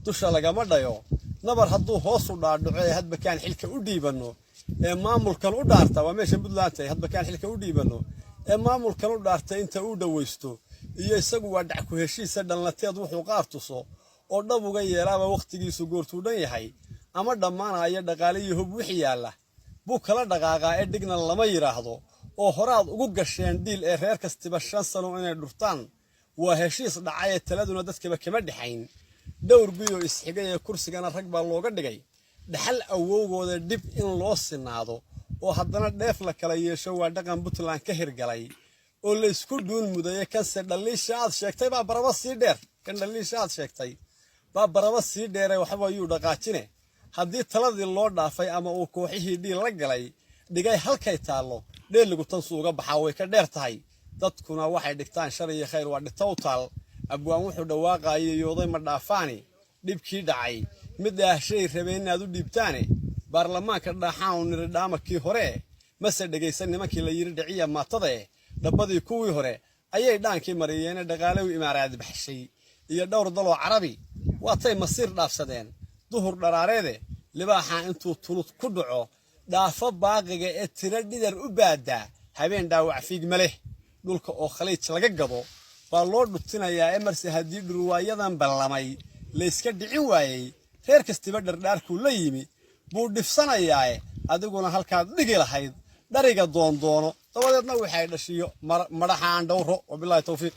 dusha lagama dhayo nabar hadduu hoos u dhaadhaco ee hadba kaan xilka u dhiibanno ee maamulkan u dhaarta waa meesha Puntland ay hadba kaan xilka u dhiibanno ee maamulkan u dhaarta inta uu dhaweysto iyo isagu waa dhac ku heshiisa dhalnateed wuxuu qaartuso oo dhab uga yeelaaba waqtigiisu goortuu dhan yahay ama dhammaanaya dhaqaaliyo hub wixii yaala buu kala dhaqaaqaa ee dhigna lama yiraahdo oo horaad ugu gasheen diil ee reer kastiba 5 sano inay dhurtaan waa heshiis dhacay taladuna dadkaba kama dhaxayn dhowr biyo isxigay ee kursigana rag baa looga dhigay dhaxal awowgooda dib in loo sinaado oo haddana dheef la kala yeesho waa dhaqan Puntland ka hirgalay oo la isku duun mudaya kanse dhaliisha aad sheegtay baa baraba sii dheer kan dhaliisha aad sheegtay baa baraba sii dheeray waxba ayuu dhaqaajine haddii taladii loo dhaafay ama uu kooxihii dhiil la galay dhigay halkay taalo dheeligu tan suuga baxaa way ka dheer tahay dadkuna waxay dhigtaan shar iyo khayr waa dhitowtal abwaan wuxuu dhawaaqayay yooday ma dhaafaani dhibkii dhacay mid ah shay rabeen inaad u dhiibtaane baarlamaanka dhaxaan u nirdhaamakii hore mase dhageysan nimankii la yiri dhiciya maatada dabadii kuwii hore ayay dhaankii mariyeen dhaqaalaw imaaraad baxshay iyo dhowr dalo carabi waatay masiir dhaafsadeen duhur dharaareede libaaxa intuu tulud ku dhaco dhaafa baaqiga ee tira dhidar u baada habeen dhaawac fiig male dhulka oo khaliij laga gado baa loo dhutinayaa emarsi hadii dhurwaayadan ballamay la iska dhicin waayay reer kastiba dhardhaarku la yimi buu dhifsanayaa adiguna halkaad dhigi lahayd dhariga doono dabadeedna waxay dhashiyo madaxaan dhowro wabillahi tawfiiq